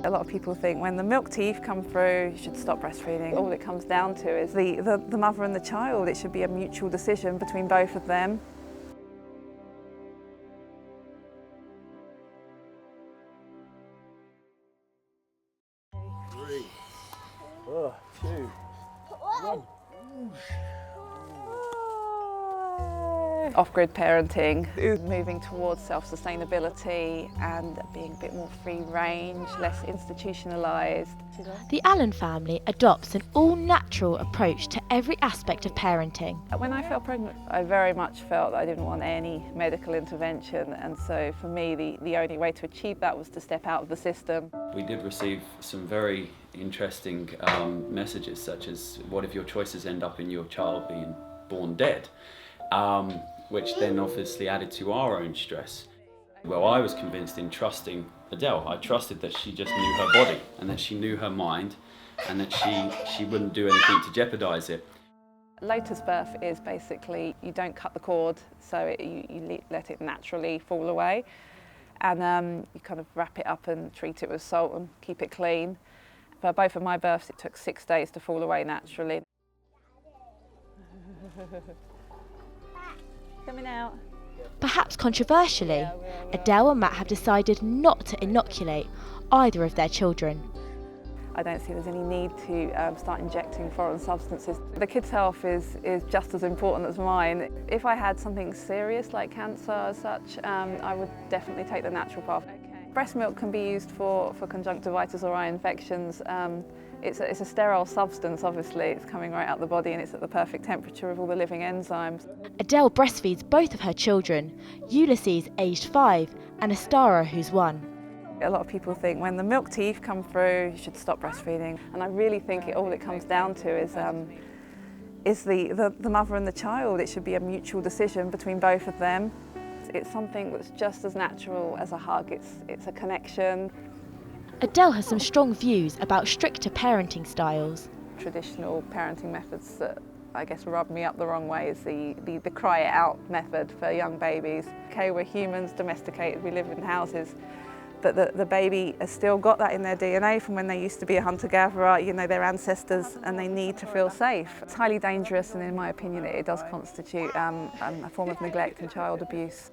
A lot of people think when the milk teeth come through, you should stop breastfeeding. All it comes down to is the mother and the child. It should be a mutual decision between both of them. Three, 2, 1. Off-grid parenting is moving towards self-sustainability and being a bit more free range, less institutionalised. The Allen family adopts an all-natural approach to every aspect of parenting. When I fell pregnant, I very much felt that I didn't want any medical intervention, and so for me the only way to achieve that was to step out of the system. We did receive some very interesting messages, such as what if your choices end up in your child being born dead? Which then obviously added to our own stress. Well, I was convinced in trusting Adele. I trusted that she just knew her body and that she knew her mind and that she wouldn't do anything to jeopardise it. Lotus birth is basically you don't cut the cord, so you let it naturally fall away, and you kind of wrap it up and treat it with salt and keep it clean. For both of my births it took 6 days to fall away naturally. Coming out. Perhaps controversially, Adele and Matt have decided not to inoculate either of their children. I don't see there's any need to start injecting foreign substances. The kids' health is just as important as mine. If I had something serious like cancer as such, I would definitely take the natural path. Breast milk can be used for conjunctivitis or eye infections. It's a sterile substance, obviously. It's coming right out the body and it's at the perfect temperature of all the living enzymes. Adele breastfeeds both of her children, Ulysses, aged 5, and Astara, who's 1. A lot of people think when the milk teeth come through, you should stop breastfeeding. And I really think all it comes down to is the mother and the child. It should be a mutual decision between both of them. It's something that's just as natural as a hug. It's a connection. Adele has some strong views about stricter parenting styles. Traditional parenting methods that I guess rub me up the wrong way is the cry it out method for young babies. Okay, we're humans, domesticated, we live in houses, but the baby has still got that in their DNA from when they used to be a hunter-gatherer, you know, their ancestors, and they need to feel safe. It's highly dangerous, and in my opinion it does constitute a form of neglect and child abuse.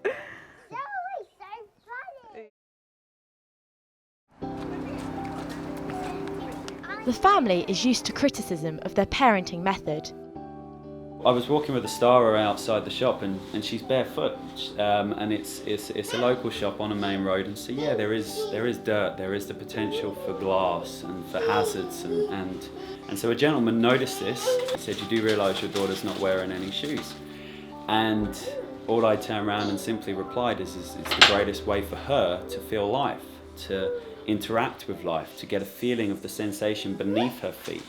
The family is used to criticism of their parenting method. I was walking with Astara outside the shop and she's barefoot, and it's a local shop on a main road, and so yeah, there is dirt, there is the potential for glass and for hazards, and so a gentleman noticed this. He said, "You do realise your daughter's not wearing any shoes?" And all I turned around and simply replied is it's the greatest way for her to feel life, to interact with life, to get a feeling of the sensation beneath her feet.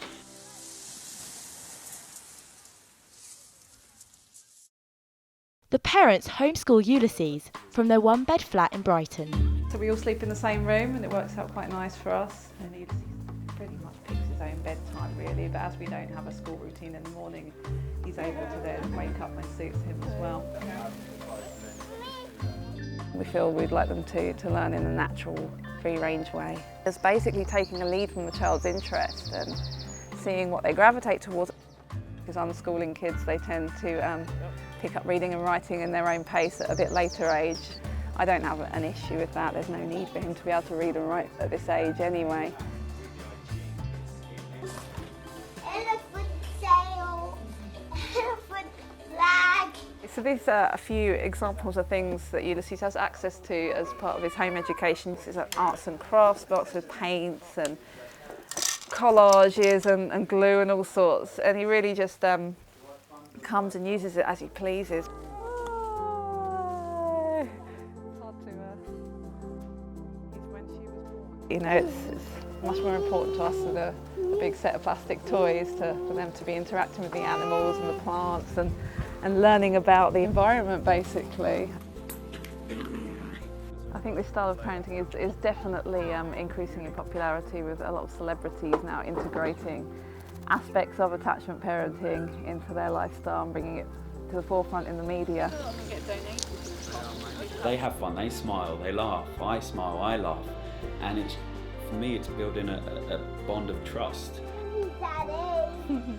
The parents homeschool Ulysses from their one-bed flat in Brighton. So we all sleep in the same room and it works out quite nice for us. And he pretty much picks his own bedtime really, but as we don't have a school routine in the morning, he's able to then wake up when it suits him as well. We feel we'd like them to learn in a natural, free-range way. It's basically taking a lead from the child's interest and seeing what they gravitate towards. Because unschooling kids, they tend to pick up reading and writing in their own pace at a bit later age. I don't have an issue with that. There's no need for him to be able to read and write at this age anyway. Elephant sail, elephant flag. So these are a few examples of things that Ulysses has access to as part of his home education. This is an arts and crafts box with paints and collages and glue and all sorts, and he really just comes and uses it as he pleases. You know, it's much more important to us than a big set of plastic toys for them to be interacting with the animals and the plants and learning about the environment basically. I think this style of parenting is definitely increasing in popularity, with a lot of celebrities now integrating aspects of attachment parenting into their lifestyle and bringing it to the forefront in the media. They have fun, they smile, they laugh, I smile, I laugh, and for me, it's building a bond of trust. Daddy.